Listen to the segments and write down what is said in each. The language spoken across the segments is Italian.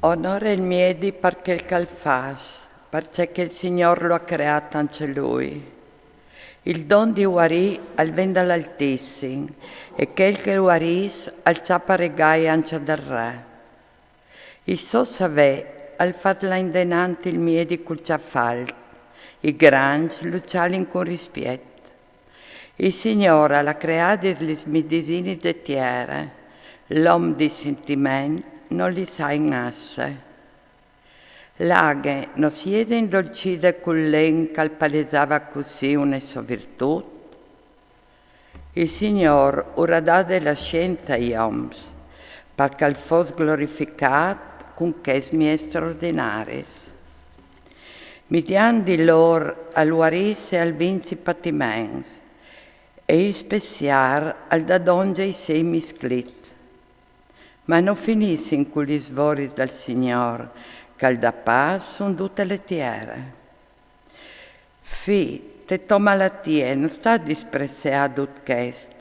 Onora il miedi perché il calfas, perché il Signore lo ha creato anche lui. Il don di guarì al ven dall'Altissimo e che il che guaris al ciaparegai anche del re. Il so savè al fatla indenante il miedi col ciaffal, i grangi lucialin con rispetto. Il Signore l'ha creato gli medesini de terra, l'uomo di sentimento non li sa innasse. L'aghe non si è indolcita con l'en che palesava così una sua virtù. Il Signore ora dato la scienza agli uomini, perché fosse glorificato con che straordinari. Mediante loro al guarire e al vinci patimenti, e il spessiar al da donge i sei misclit. Ma non finisce in quegli svori del Signore, che al da paz sono tutte le tiere. Te tua malattia non sta dispreziato questo,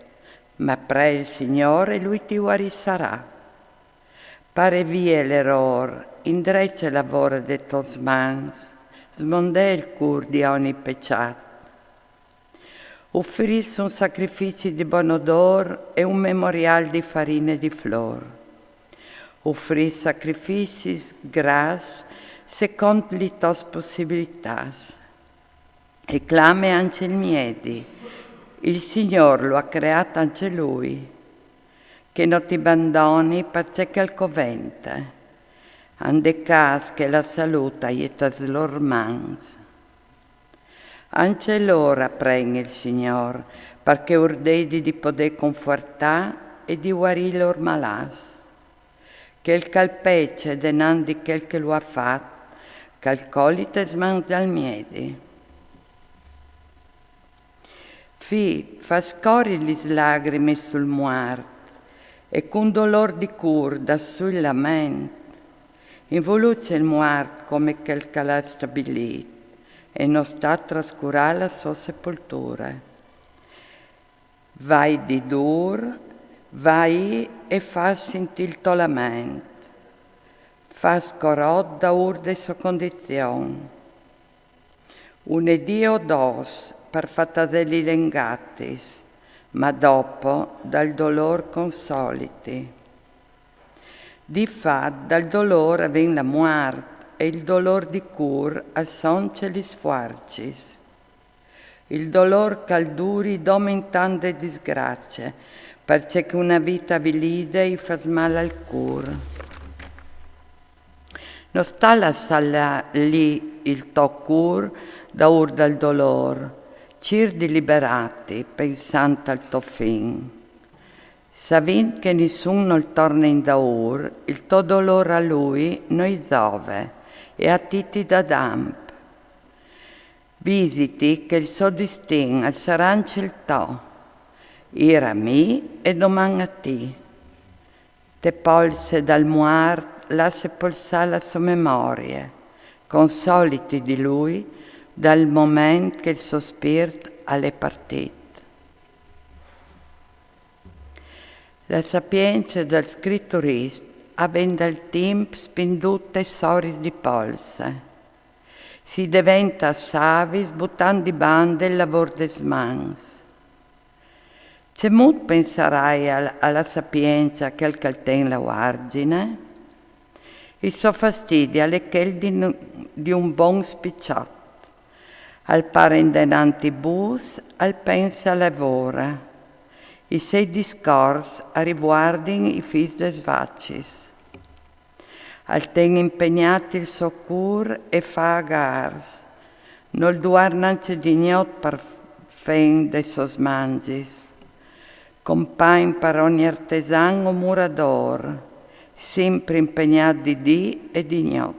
ma pre il Signore lui ti guarisarà. Pare via l'errore, indrecce lavoro de tos mans, smonde il cur di ogni peccato. Offrisse un sacrificio di buon odore e un memorial di farina e di flor. Offrì sacrifici gras secondo le tue possibilità. E clame anche il miedi. Il Signore lo ha creato anche lui. Che non ti abbandoni perché il covente. Ande cas che la saluta e te lor mans. Anche l'ora pregna il Signore perché ordedi di poter confortare e di guarire lor malas. Che il calpece denandi quel che lo ha fatto, calcolite smangia al miedi. Fa scorri le lacrime sul muerto e con dolor di cur da sul lamento, involuce il muerto come quel che l'ha stabilito e non sta a trascurare la sua sepoltura. Vai di dur, vai e fa sentire il tuo lamento, fa scorrò da urde sua condizione. Un'edì o dos per fattadelli lengatis, ma dopo dal dolor consoliti. Di fat dal dolore ven la muerte e il dolor di cur al son ce li sfarcis. Il dolor calduri domentan de disgrazie, perché una vita vilide i fa male al cur. Non sta la sala lì il tuo cur da ur dal dolor, cir di liberati, pensando al tuo fin. Savin che nessuno il torna in daur, il tuo dolore a lui noi dove e a titi da damp. Visiti che il suo distin al saranci il to, ira a me e domani a te. Te polse dal muart, lascia polsare la sua memoria, consoliti di lui dal momento che il suo spirito alle partite. La sapienza del scritturista avendo il tempo spinduta storie di polse. Si diventa savi buttando di bande il lavoro des mans. C'è molto penserai alla sapienza che il calten la guargine? Il suo fastidio è quel di un buon spicciotto. Al parendenanti bus, al pensa lavora. I sei discorsi a riguardin i figli des vacis. Al ten impegnati il suo cur e fa agars. Non duar nance dignot per fen de sos mangis. Compagn per ogni artesano murador, sempre impegnato di dì e di gnot.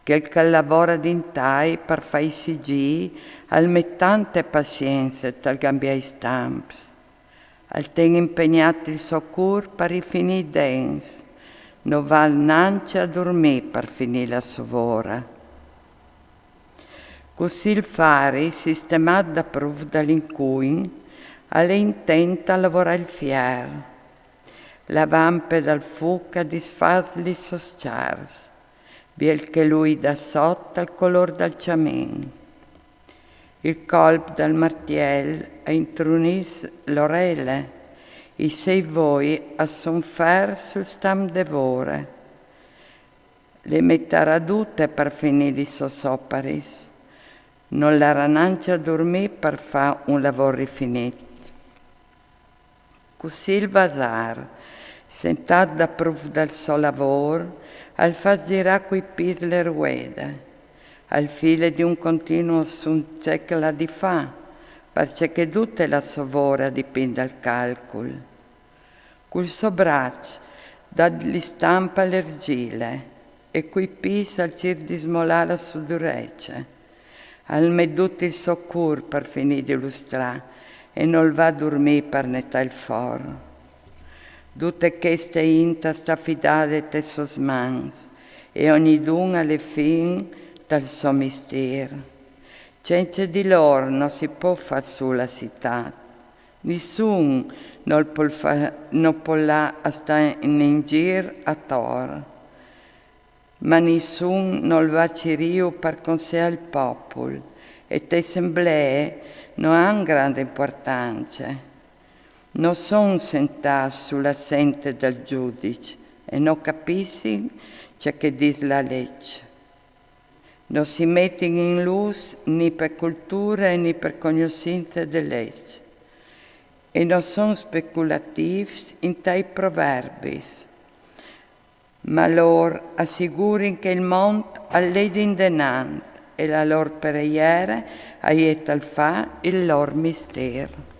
Che lavora d'intai per fai sigi, al mettante pazienza tal cambiai stamps. Al ten impegnati il suo cur per i finì dens, non val nance a dormire per finire la sua ora. Così il fare, sistemato da prov dall'incuin, alle intenta a lavorare il fier. la vampe dal fuca disfarli sosciars, biel che lui da sotto al color del ciamin. Il colp del martiel a intrunis l'orele, i sei voi a son fer sul stam devore. Le mettaradute per finire di sossoparis, non la ranancia dormì per fa un lavoro rifinito. Così il vasar, sentato da proof del suo lavoro, al far girare quei pis le ruede, al fine di un continuo suncecla di fa, perché tutte la sovora dipende dal calcolo. Col suo braccio dagli stampa l'argile e quei pis al cir di smolare su durece, al medut il suo cur per finire di illustrare e non va a dormire per netà il foro. Tutte queste inta sta fidate te sos mans e ogniduna alle fin dal suo mistero. Senza di loro non si può far su la città. Nessun non può là stare in giro a tor. Ma nessun non va a Cirio per consigliare il popolo e le assemblee non hanno grande importanza. Non sono sentati sulla sente del giudice e non capiscono ciò che dice la legge. Non si mettono in luce né per cultura né per conoscenza della legge e non sono speculativi in tai proverbi, ma loro assicurano che il mondo ha legge in denaro e la loro preghiera aiuta a fare il loro mistero.